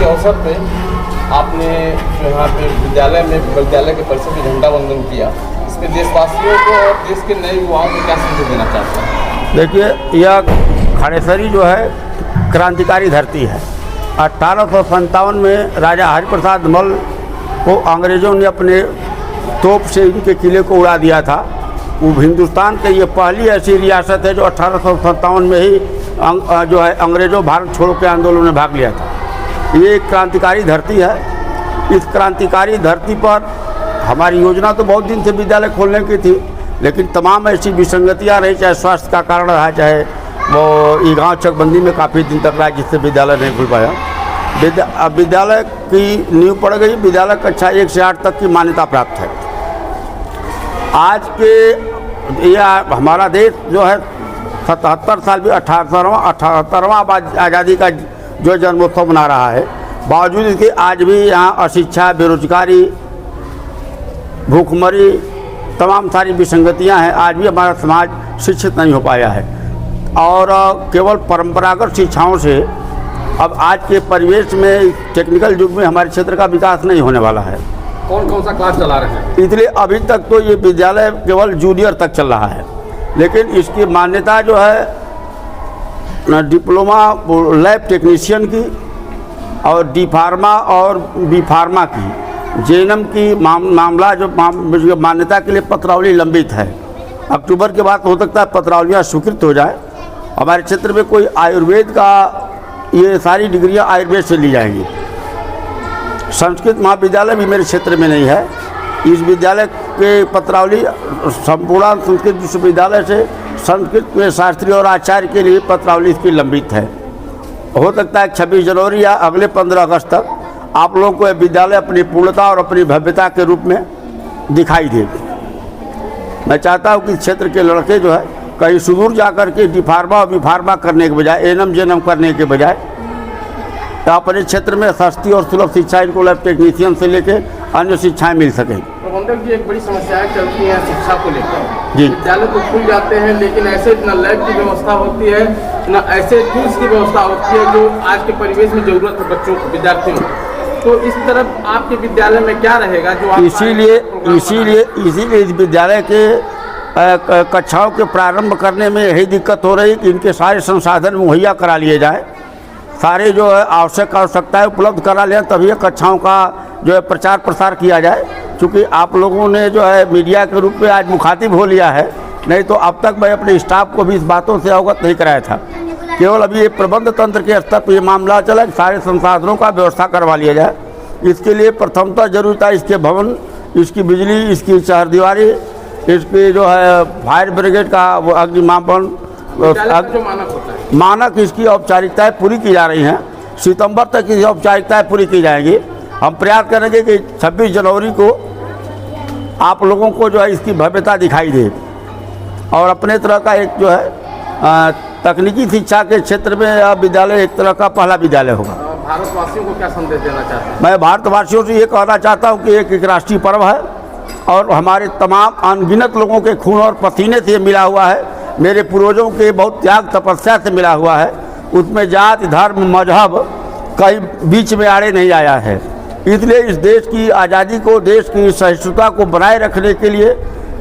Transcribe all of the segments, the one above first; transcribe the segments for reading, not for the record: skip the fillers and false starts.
अवसर पे आपने जो यहाँ पे विद्यालय के परिसर में झंडा वंदन किया, इस पर देशवासियों को और देश के नए युवाओं को क्या संदेश देना चाहते हैं? देखिए, यह खाड़ेसरी जो है क्रांतिकारी धरती है। 1857 में राजा हरिप्रसाद मल को अंग्रेज़ों ने अपने तोप से इनके किले को उड़ा दिया था। वो हिंदुस्तान के ये पहली ऐसी रियासत है जो 1857 में ही जो है अंग्रेज़ों भारत छोड़ो के आंदोलन में भाग लिया था। ये एक क्रांतिकारी धरती है। इस क्रांतिकारी धरती पर हमारी योजना तो बहुत दिन से विद्यालय खोलने की थी, लेकिन तमाम ऐसी विसंगतियाँ रही, चाहे स्वास्थ्य का कारण रहा, चाहे वो गाँव चकबंदी में काफ़ी दिन तक रहा, जिससे विद्यालय नहीं खुल पाया। विद्यालय की नींव पड़ गई। विद्यालय कक्षा 1 से 8 तक की मान्यता प्राप्त है। आज के यह हमारा देश जो है 77 साल भी 78वां आज़ादी का जो जन्मोत्सव मना रहा है, बावजूद इसके आज भी यहाँ अशिक्षा, बेरोजगारी, भूखमरी, तमाम सारी विसंगतियाँ हैं। आज भी हमारा समाज शिक्षित नहीं हो पाया है और केवल परंपरागत शिक्षाओं से अब आज के परिवेश में, टेक्निकल युग में हमारे क्षेत्र का विकास नहीं होने वाला है। कौन कौन सा क्लास चला रहे हैं? इसलिए अभी तक तो ये विद्यालय केवल जूनियर तक चल रहा है, लेकिन इसकी मान्यता जो है डिप्लोमा लैब टेक्नीशियन की और डी फार्मा और बी फार्मा की, जेएनएम की मामला जो मान्यता के लिए पत्रावली लंबित है। अक्टूबर के बाद हो सकता है पत्रावलियाँ स्वीकृत हो जाए। हमारे क्षेत्र में कोई आयुर्वेद का, ये सारी डिग्रियां आयुर्वेद से ली जाएंगी। संस्कृत महाविद्यालय भी मेरे क्षेत्र में नहीं है। इस विद्यालय के पत्रावली संपूर्ण संस्कृत विश्वविद्यालय से संस्कृत में शास्त्री और आचार्य के लिए पत्रावली इसकी लंबित है। हो सकता है 26 जनवरी या अगले 15 अगस्त तक आप लोगों को यह विद्यालय अपनी पूर्णता और अपनी भव्यता के रूप में दिखाई देगी। मैं चाहता हूँ कि क्षेत्र के लड़के जो है कहीं सुदूर जाकर के डी फार्मा और बी फार्मा करने के बजाय, एएनएम जेएनएम करने के बजाय अपने क्षेत्र में सस्ती और सुलभ शिक्षा इनको लैब टेक्नीशियन से लेके अन्य शिक्षाएं मिल सकें। प्रबंधक जी, एक बड़ी समस्याएं चलती हैं शिक्षा को लेकर। जी, विद्यालय तो खुल जाते हैं, लेकिन ऐसे न लैब की व्यवस्था होती है, न ऐसे टूल्स की व्यवस्था होती है जो आज के परिवेश में जरूरत है बच्चों को, विद्यार्थियों को। तो इस तरफ आपके विद्यालय में क्या रहेगा जो आप इसीलिए इस विद्यालय के कक्षाओं के प्रारंभ करने में यही दिक्कत हो रही कि इनके सारे संसाधन मुहैया करा लिए जाए, सारे जो है आवश्यकताएं उपलब्ध करा लें, तभी कक्षाओं का जो है प्रचार प्रसार किया जाए। क्योंकि आप लोगों ने जो है मीडिया के रूप में आज मुखातिब हो लिया है, नहीं तो अब तक मैं अपने स्टाफ को भी इस बातों से अवगत नहीं कराया था। केवल अभी ये प्रबंध तंत्र के स्तर पर ये मामला चला कि सारे संसाधनों का व्यवस्था करवा लिया जाए। इसके लिए प्रथमतः जरूरी था इसके भवन, इसकी बिजली, इसकी चारदीवारी, इसकी जो है फायर ब्रिगेड का वो अग्निमापन मानक, इसकी औपचारिकताएं पूरी की जा रही हैं। सितंबर तक की औपचारिकताएं पूरी की जाएंगी। हम प्रयास करेंगे कि 26 जनवरी को आप लोगों को जो है इसकी भव्यता दिखाई दे और अपने तरह का एक जो है तकनीकी शिक्षा के क्षेत्र में विद्यालय एक तरह का पहला विद्यालय होगा। भारतवासियों को क्या संदेश देना चाहते हैं? मैं भारतवासियों से ये कहना चाहता हूँ कि एक राष्ट्रीय पर्व है और हमारे तमाम अनगिनत लोगों के खून और पसीने से मिला हुआ है। मेरे पूर्वजों के बहुत त्याग तपस्या से मिला हुआ है। उसमें जाति, धर्म, मजहब कहीं बीच में आड़े नहीं आया है। इसलिए इस देश की आज़ादी को, देश की सहिष्णुता को बनाए रखने के लिए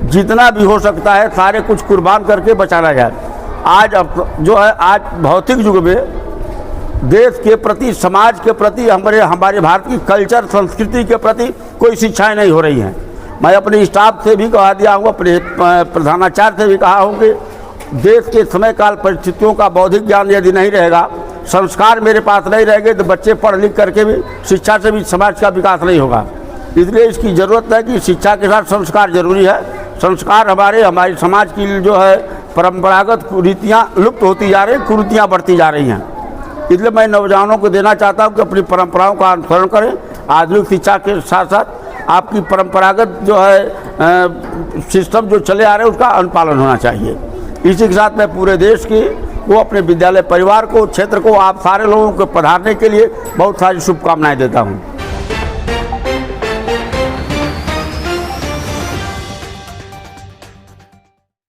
जितना भी हो सकता है सारे कुछ कुर्बान करके बचाना जाए। आज जो है आज भौतिक युग में देश के प्रति, समाज के प्रति, हमारे भारत की कल्चर, संस्कृति के प्रति कोई शिक्षाएं नहीं हो रही हैं। मैं अपने स्टाफ से भी कहा दिया हूँ, अपने प्रधानाचार्य से भी कहा हूँ कि देश के समय काल परिस्थितियों का बौद्धिक ज्ञान यदि नहीं रहेगा, संस्कार मेरे पास नहीं रहेंगे, तो बच्चे पढ़ लिख करके भी शिक्षा से भी समाज का विकास नहीं होगा। इसलिए इसकी ज़रूरत है कि शिक्षा के साथ संस्कार जरूरी है। संस्कार हमारे समाज की जो है परंपरागत कुरीतियाँ लुप्त होती जा रही, कुरीतियाँ बढ़ती जा रही हैं। इसलिए मैं नौजवानों को देना चाहता हूँ कि अपनी परंपराओं का अनुसरण करें। आधुनिक शिक्षा के साथ साथ आपकी परंपरागत जो है सिस्टम जो चले आ रहे हैं उसका अनुपालन होना चाहिए। इसी के साथ मैं पूरे देश की वो अपने विद्यालय परिवार को, क्षेत्र को, आप सारे लोगों को पधारने के लिए बहुत सारी शुभकामनाएं देता हूँ।